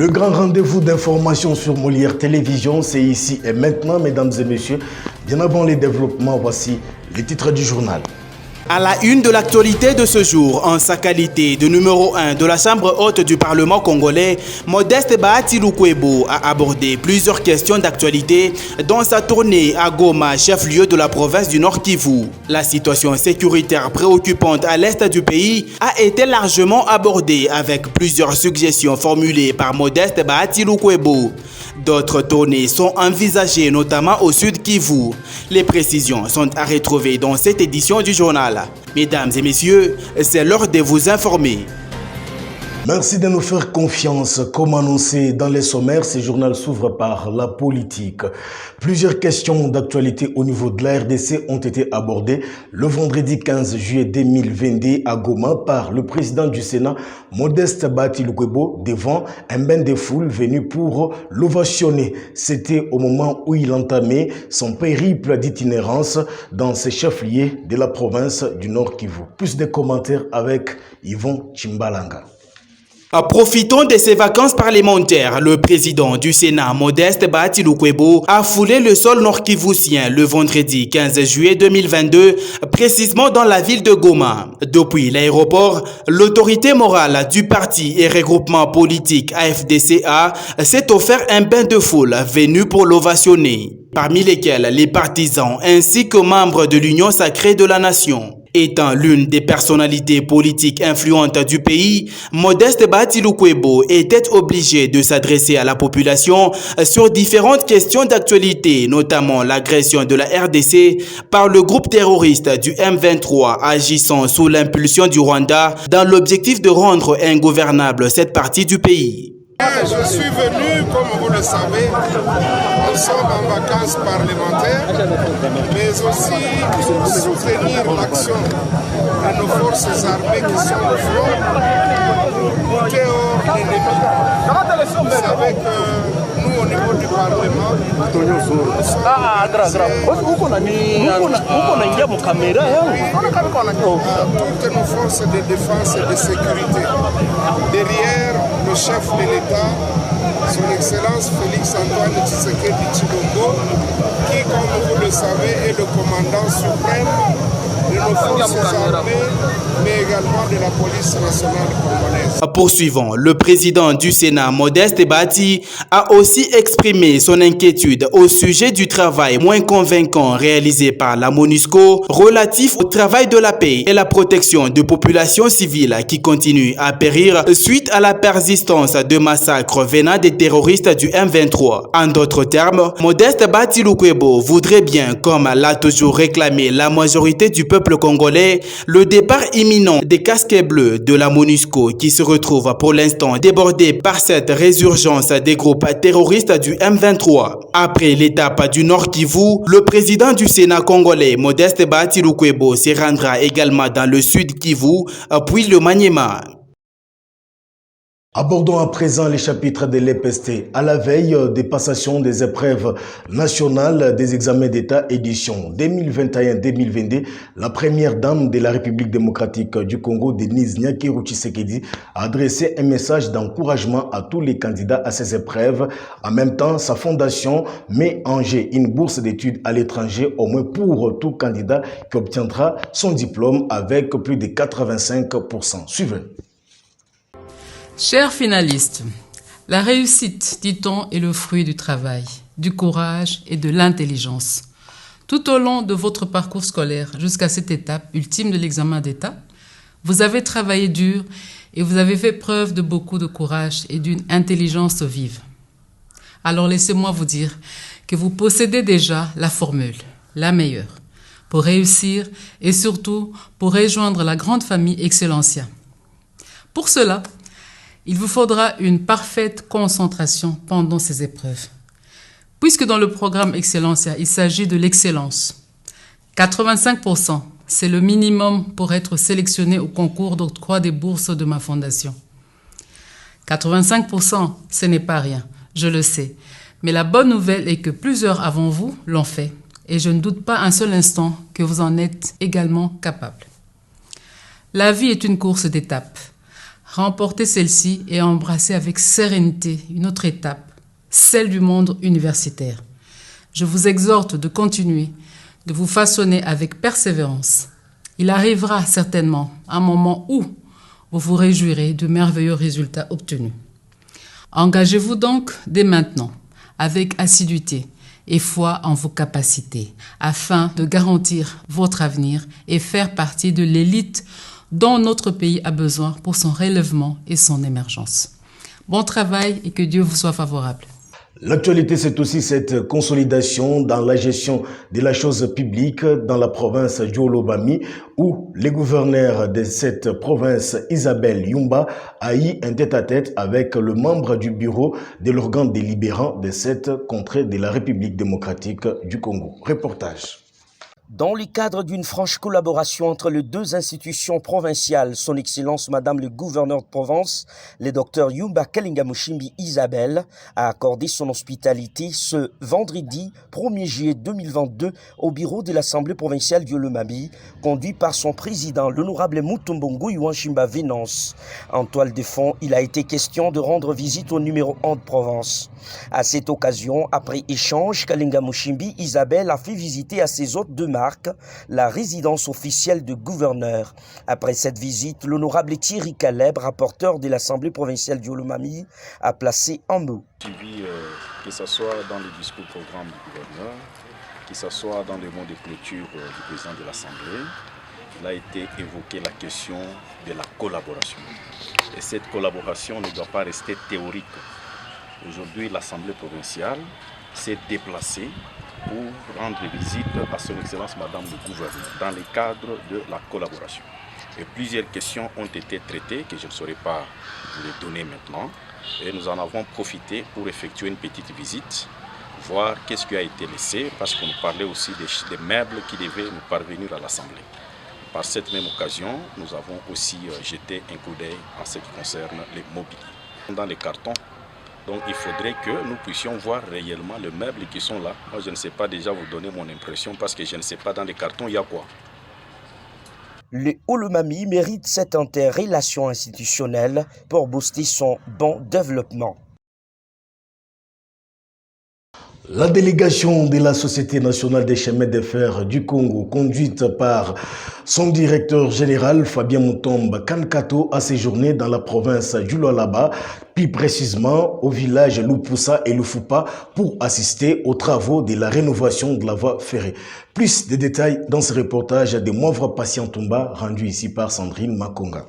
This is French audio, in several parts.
Le grand rendez-vous d'information sur Molière Télévision, c'est ici et maintenant, mesdames et messieurs. Bien avant les développements, voici les titres du journal. À la une de l'actualité de ce jour, en sa qualité de numéro 1 de la Chambre haute du Parlement congolais, Modeste Bahati Lukwebo a abordé plusieurs questions d'actualité dans sa tournée à Goma, chef-lieu de la province du Nord Kivu. La situation sécuritaire préoccupante à l'est du pays a été largement abordée avec plusieurs suggestions formulées par Modeste Bahati Lukwebo. D'autres tournées sont envisagées, notamment au sud Kivu. Les précisions sont à retrouver dans cette édition du journal. Mesdames et messieurs, c'est l'heure de vous informer. Merci de nous faire confiance. Comme annoncé dans les sommaires, ce journal s'ouvre par la politique. Plusieurs questions d'actualité au niveau de la RDC ont été abordées le vendredi 15 juillet 2022 à Goma par le président du Sénat, Modeste Bahati Lukwebo, devant un bain de foule venu pour l'ovationner. C'était au moment où il entamait son périple d'itinérance dans ses chefs-lieux de la province du Nord Kivu. Plus de commentaires avec Yvon Chimbalanga. Profitant de ses vacances parlementaires, le président du Sénat, Modeste Bahati Lukwebo, a foulé le sol nord-kivusien le vendredi 15 juillet 2022, précisément dans la ville de Goma. Depuis l'aéroport, l'autorité morale du parti et regroupement politique AFDCA s'est offert un bain de foule venu pour l'ovationner, parmi lesquels les partisans ainsi que membres de l'Union sacrée de la nation. Étant l'une des personnalités politiques influentes du pays, Modeste Bahati Lukwebo était obligé de s'adresser à la population sur différentes questions d'actualité, notamment l'agression de la RDC par le groupe terroriste du M23 agissant sous l'impulsion du Rwanda dans l'objectif de rendre ingouvernable cette partie du pays. Je suis venu, comme vous le savez, nous sommes en vacances parlementaires, mais aussi pour soutenir l'action de nos forces armées qui sont au front, pour lutter hors l'ennemi. Vous savez que nous, au niveau du Parlement, toutes nos forces de défense et de sécurité. Derrière le chef de l'État, son Excellence Félix Antoine Tshisekedi Tshilombo, qui, comme vous le savez, est le commandant suprême de nos forces armées, mais également de la police nationale congolaise. Poursuivant, le président du Sénat, Modeste Bahati, a aussi exprimé son inquiétude au sujet du travail moins convaincant réalisé par la MONUSCO relatif au travail de la paix et la protection de populations civiles qui continuent à périr suite à la persistance de massacres venant des terroristes du M23. En d'autres termes, Modeste Bahati Lukwebo voudrait bien, comme l'a toujours réclamé la majorité du peuple congolais, le départ imminent des casquets bleus de la MONUSCO qui se retrouve pour l'instant débordé par cette résurgence des groupes terroristes du M23. Après l'étape du Nord Kivu, le président du Sénat congolais, Modeste Bahati Lukwebo, se rendra également dans le Sud Kivu, puis le Maniema. Abordons à présent les chapitres de l'EPST. À la veille des passations des épreuves nationales des examens d'État édition 2021-2022, la première dame de la République démocratique du Congo, Denise Nyakeru Tshisekedi, a adressé un message d'encouragement à tous les candidats à ces épreuves. En même temps, sa fondation met en jeu une bourse d'études à l'étranger, au moins pour tout candidat qui obtiendra son diplôme avec plus de 85%. Suivez. Chers finalistes, la réussite, dit-on, est le fruit du travail, du courage et de l'intelligence. Tout au long de votre parcours scolaire jusqu'à cette étape ultime de l'examen d'État, vous avez travaillé dur et vous avez fait preuve de beaucoup de courage et d'une intelligence vive. Alors laissez-moi vous dire que vous possédez déjà la formule, la meilleure, pour réussir et surtout pour rejoindre la grande famille Excellencia. Pour cela, il vous faudra une parfaite concentration pendant ces épreuves. Puisque dans le programme Excellencia, il s'agit de l'excellence. 85%, c'est le minimum pour être sélectionné au concours d'octroi des bourses de ma fondation. 85%, ce n'est pas rien, je le sais. Mais la bonne nouvelle est que plusieurs avant vous l'ont fait. Et je ne doute pas un seul instant que vous en êtes également capable. La vie est une course d'étapes. remporter celle-ci et embrasser avec sérénité une autre étape, celle du monde universitaire. Je vous exhorte de continuer, de vous façonner avec persévérance. Il arrivera certainement un moment où vous vous réjouirez de merveilleux résultats obtenus. Engagez-vous donc dès maintenant, avec assiduité et foi en vos capacités, afin de garantir votre avenir et faire partie de l'élite dont notre pays a besoin pour son relèvement et son émergence. Bon travail et que Dieu vous soit favorable. L'actualité, c'est aussi cette consolidation dans la gestion de la chose publique dans la province d'Olobami, où le gouverneur de cette province, Isabelle Yumba, a eu un tête-à-tête avec le membre du bureau de l'organe délibérant de cette contrée de la République démocratique du Congo. Reportage. Dans le cadre d'une franche collaboration entre les deux institutions provinciales, son Excellence Madame le gouverneur de Provence, le docteur Yumba Kalinga-Mushimbi Isabelle, a accordé son hospitalité ce vendredi 1er juillet 2022 au bureau de l'Assemblée provinciale d'Olomami, conduit par son président, l'honorable Mutombongo Yuanshimba Venance. En toile de fond, il a été question de rendre visite au numéro 1 de Provence. À cette occasion, après échange, Kalinga-Mushimbi Isabelle a fait visiter à ses hôtes de marque la résidence officielle de gouverneur. Après cette visite, l'honorable Thierry Caleb, rapporteur de l'Assemblée provinciale d'Olomami, a placé un mot. Que ce soit dans le discours programme du gouverneur, que ce soit dans le mot de clôture du président de l'Assemblée, il a été évoqué la question de la collaboration. Et cette collaboration ne doit pas rester théorique. Aujourd'hui, l'Assemblée provinciale s'est déplacée pour rendre visite à son Excellence Madame le gouverneur dans le cadre de la collaboration. Et plusieurs questions ont été traitées que je ne saurais pas vous les donner maintenant. Et nous en avons profité pour effectuer une petite visite, voir qu'est-ce qui a été laissé, parce qu'on nous parlait aussi des meubles qui devaient nous parvenir à l'Assemblée. Par cette même occasion, nous avons aussi jeté un coup d'œil en ce qui concerne les mobiliers. Dans les cartons, donc il faudrait que nous puissions voir réellement les meubles qui sont là. Moi je ne sais pas déjà vous donner mon impression parce que je ne sais pas dans les cartons il y a quoi. Le Olomami mérite cette interrelation institutionnelle pour booster son bon développement. La délégation de la Société nationale des chemins de fer du Congo, conduite par son directeur général Fabien Mutomba Kankato, a séjourné dans la province du Lualaba, plus précisément au village Lupusa et Lufupa, pour assister aux travaux de la rénovation de la voie ferrée. Plus de détails dans ce reportage de Moivre Patientumba, rendu ici par Sandrine Makonga.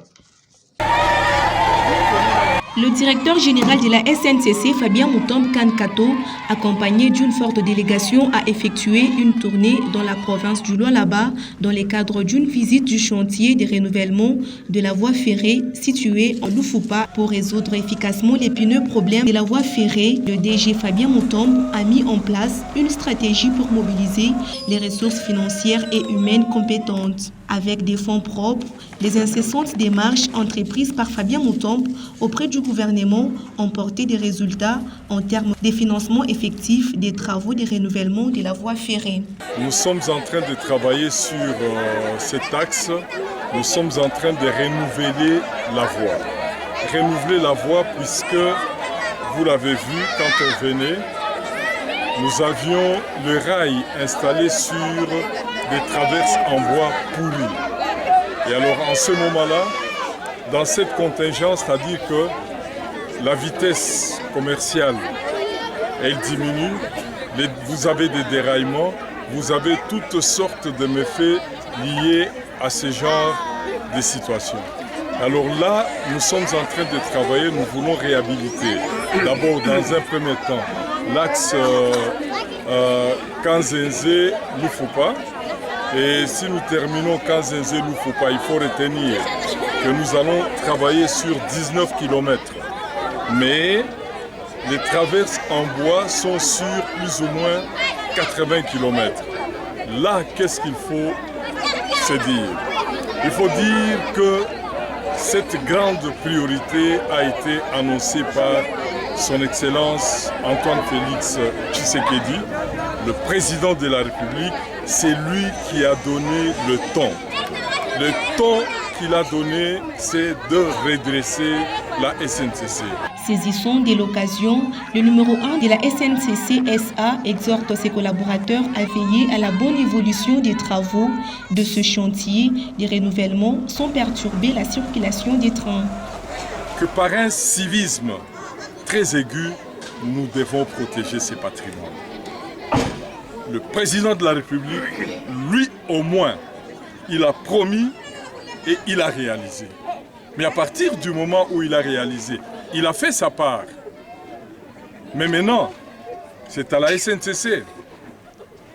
Le directeur général de la SNCC, Fabien Mutomba Kankato, accompagné d'une forte délégation, a effectué une tournée dans la province du Lualaba dans le cadre d'une visite du chantier de renouvellement de la voie ferrée située en Lufupa pour résoudre efficacement l'épineux problème de la voie ferrée. Le DG Fabien Mutomba a mis en place une stratégie pour mobiliser les ressources financières et humaines compétentes. Avec des fonds propres, les incessantes démarches entreprises par Fabien Mutomba auprès du gouvernement ont porté des résultats en termes de financement effectif des travaux de renouvellement de la voie ferrée. Nous sommes en train de travailler sur cet axe. Nous sommes en train de renouveler la voie. Renouveler la voie puisque, vous l'avez vu quand on venait, nous avions le rail installé sur des traverses en bois pourries. Et alors en ce moment-là, dans cette contingence, c'est-à-dire que la vitesse commerciale, elle diminue, vous avez des déraillements, vous avez toutes sortes de méfaits liés à ce genre de situations. Alors là, nous sommes en train de travailler, nous voulons réhabiliter. D'abord, dans un premier temps, l'axe Kanzenze-Lufupa. Et si nous terminons Kanzenze-Lufupa, il faut retenir que nous allons travailler sur 19 km. Mais les traverses en bois sont sur plus ou moins 80 km. Là, qu'est-ce qu'il faut se dire? Il faut dire que cette grande priorité a été annoncée par son Excellence Antoine Félix Tshisekedi, le président de la République. C'est lui qui a donné le ton qu'il a donné, c'est de redresser la SNCC. Saisissant de l'occasion, le numéro 1 de la SNCC SA exhorte ses collaborateurs à veiller à la bonne évolution des travaux de ce chantier de renouvellement sans perturber la circulation des trains. Que par un civisme très aigu, nous devons protéger ces patrimoines. Le président de la République, lui au moins, il a promis et il a réalisé. Mais à partir du moment où il a réalisé, il a fait sa part. Mais maintenant, c'est à la SNCC,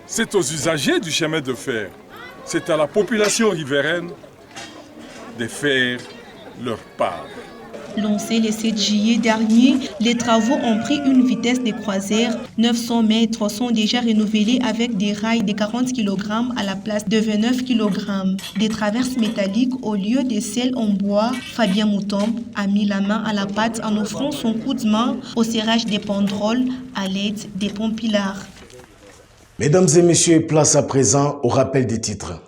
c'est aux usagers du chemin de fer, c'est à la population riveraine de faire leur part. Lancés le 7 juillet dernier, les travaux ont pris une vitesse de croisière. 900 mètres sont déjà renouvelés avec des rails de 40 kg à la place de 29 kg. Des traverses métalliques au lieu de celles en bois. Fabien Moutombe a mis la main à la pâte en offrant son coup de main au serrage des banderoles à l'aide des pompilards. Mesdames et messieurs, place à présent au rappel des titres.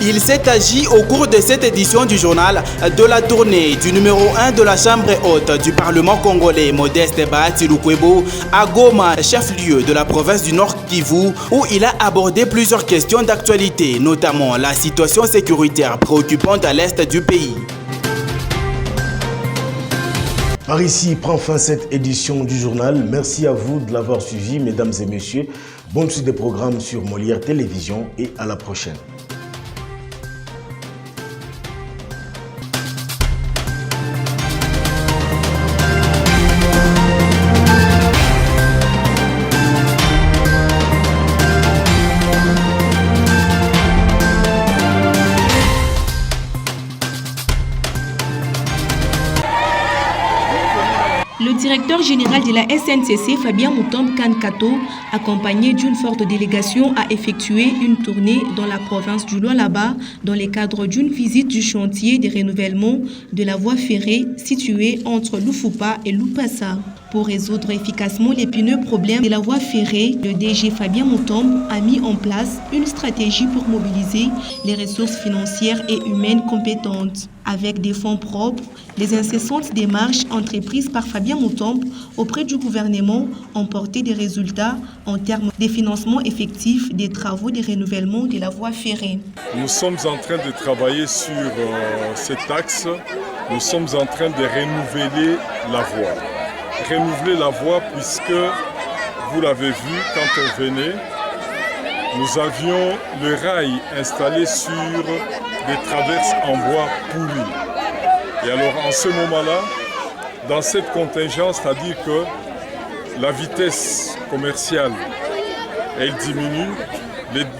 Il s'est agi au cours de cette édition du journal de la tournée du numéro 1 de la Chambre haute du Parlement congolais, Modeste Bahati Lukwebo, à Goma, chef-lieu de la province du Nord Kivu, où il a abordé plusieurs questions d'actualité, notamment la situation sécuritaire préoccupante à l'est du pays. Par ici prend fin cette édition du journal. Merci à vous de l'avoir suivi, mesdames et messieurs. Bonne suite des programmes sur Molière Télévision et à la prochaine. Le directeur général de la SNCC, Fabien Moutombe Kankato, accompagné d'une forte délégation, a effectué une tournée dans la province du Lualaba dans le cadre d'une visite du chantier de renouvellement de la voie ferrée située entre Lufupa et Lupasa. Pour résoudre efficacement l'épineux problème de la voie ferrée, le DG Fabien Moutombe a mis en place une stratégie pour mobiliser les ressources financières et humaines compétentes. Avec des fonds propres, les incessantes démarches entreprises par Fabien Moutombe auprès du gouvernement ont porté des résultats en termes de financement effectif des travaux de renouvellement de la voie ferrée. Nous sommes en train de travailler sur cet axe. Nous sommes en train de renouveler la voie. Renouveler la voie puisque, vous l'avez vu quand on venait, nous avions le rail installé sur des traverses en bois pourri. Et alors en ce moment-là, dans cette contingence, c'est-à-dire que la vitesse commerciale, elle diminue,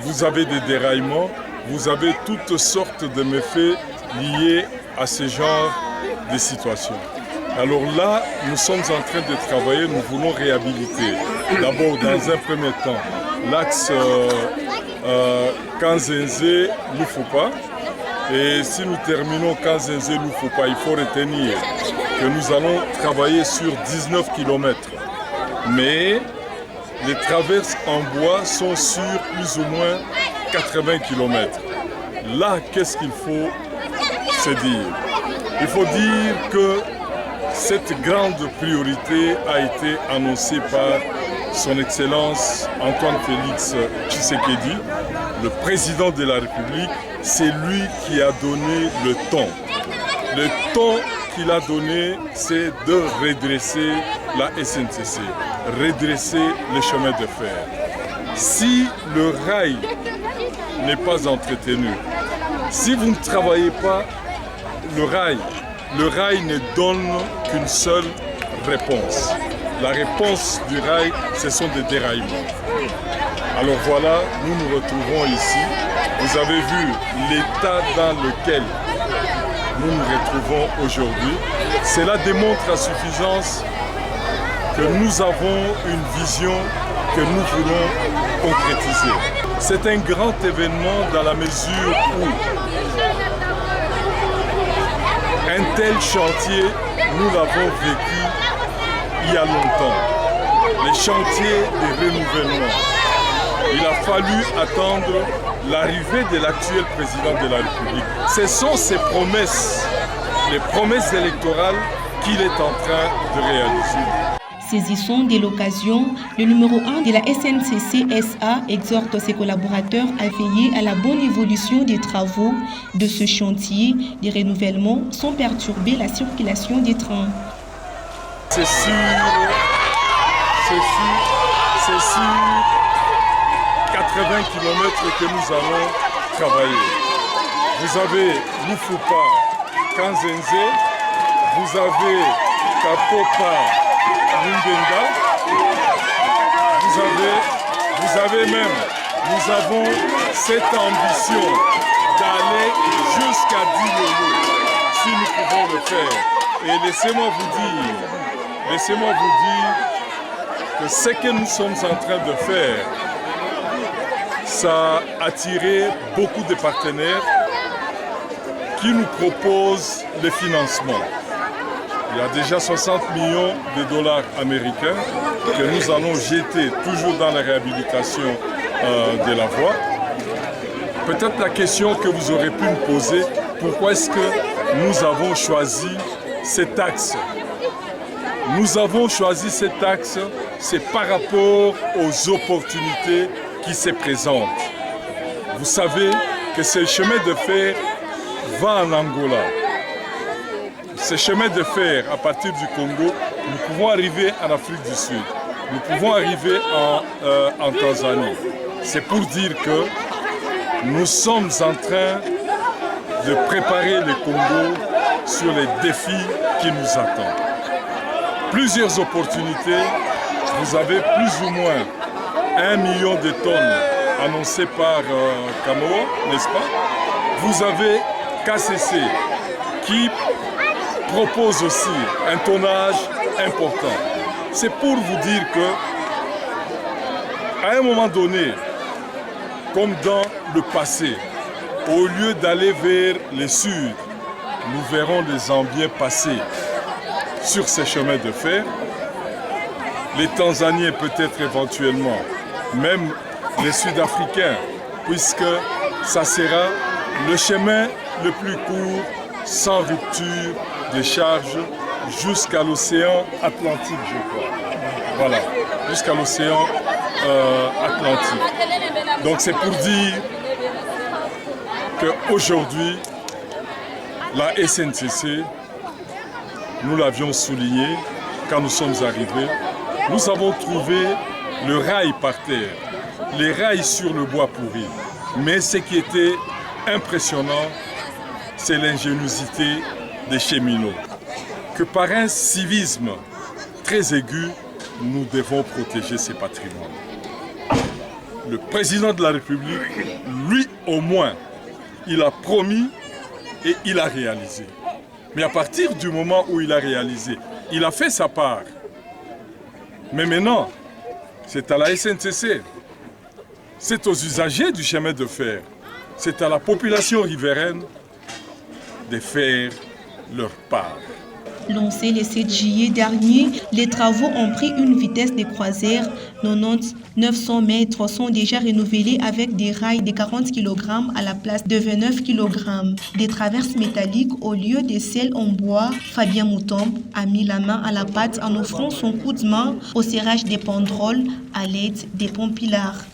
vous avez des déraillements, vous avez toutes sortes de méfaits liés à ce genre de situations. Alors là, nous sommes en train de travailler, nous voulons réhabiliter. D'abord, dans un premier temps, l'axe Kanzenze-Lufupa. Et si nous terminons Kanzenze-Lufupa, il faut retenir que nous allons travailler sur 19 km. Mais les traverses en bois sont sur plus ou moins 80 km. Là, qu'est-ce qu'il faut se dire? Il faut dire que cette grande priorité a été annoncée par son Excellence Antoine Félix Tshisekedi, le président de la République. C'est lui qui a donné le ton. Le ton qu'il a donné, c'est de redresser la SNCC, redresser les chemins de fer. Si le rail n'est pas entretenu, si vous ne travaillez pas le rail ne donne qu'une seule réponse. La réponse du rail, ce sont des déraillements. Alors voilà, nous nous retrouvons ici. Vous avez vu l'état dans lequel nous nous retrouvons aujourd'hui. Cela démontre à suffisance que nous avons une vision que nous voulons concrétiser. C'est un grand événement dans la mesure où un tel chantier, nous l'avons vécu il y a longtemps. Les chantiers de renouvellement. il a fallu attendre l'arrivée de l'actuel président de la République. Ce sont ces promesses, les promesses électorales qu'il est en train de réaliser. Saisissant de l'occasion, le numéro 1 de la SNCC-SA exhorte ses collaborateurs à veiller à la bonne évolution des travaux de ce chantier de renouvellement sans perturber la circulation des trains. C'est sur 80 km que nous allons travailler. Vous avez Lufupa, Kanzenze, vous avez Kapopa, Mungenda, vous avez même, nous avons cette ambition d'aller jusqu'à Dilolo, si nous pouvons le faire. Et laissez-moi vous dire que ce que nous sommes en train de faire, ça a attiré beaucoup de partenaires qui nous proposent le financement. Il y a déjà 60 millions de dollars américains que nous allons jeter toujours dans la réhabilitation de la voie. Peut-être la question que vous aurez pu me poser, pourquoi est-ce que nous avons choisi cet axe? Nous avons choisi cet axe, c'est par rapport aux opportunités qui se présentent. Vous savez que ce chemin de fer va en Angola. Ce chemin de fer, à partir du Congo, nous pouvons arriver en Afrique du Sud. Nous pouvons arriver en Tanzanie. C'est pour dire que nous sommes en train de préparer le Congo sur les défis qui nous attendent. Plusieurs opportunités. Vous avez plus ou moins 1 million de tonnes annoncées par Kamoa, n'est-ce pas? Vous avez KCC qui propose aussi un tonnage important. C'est pour vous dire que, à un moment donné, comme dans le passé, au lieu d'aller vers le sud, nous verrons les Zambiens passer sur ces chemins de fer, les Tanzaniens peut-être éventuellement, même les Sud-Africains, puisque ça sera le chemin le plus court, sans rupture de charge, jusqu'à l'océan Atlantique, je crois. Voilà, jusqu'à l'océan Atlantique. Donc c'est pour dire qu'aujourd'hui, la SNCC, nous l'avions souligné quand nous sommes arrivés, nous avons trouvé le rail par terre, les rails sur le bois pourri. Mais ce qui était impressionnant, c'est l'ingéniosité des cheminots. Que par un civisme très aigu, nous devons protéger ces patrimoines. Le président de la République, lui au moins, il a promis et il a réalisé. Mais à partir du moment où il a réalisé, il a fait sa part. Mais maintenant, c'est à la SNCC, c'est aux usagers du chemin de fer, c'est à la population riveraine de faire leur part. Lancés le 7 juillet dernier, les travaux ont pris une vitesse de croisière. 900 mètres sont déjà renouvelés avec des rails de 40 kg à la place de 29 kg. Des traverses métalliques au lieu de celles en bois. Fabien Moutombe a mis la main à la pâte en offrant son coup de main au serrage des banderoles à l'aide des pompillards.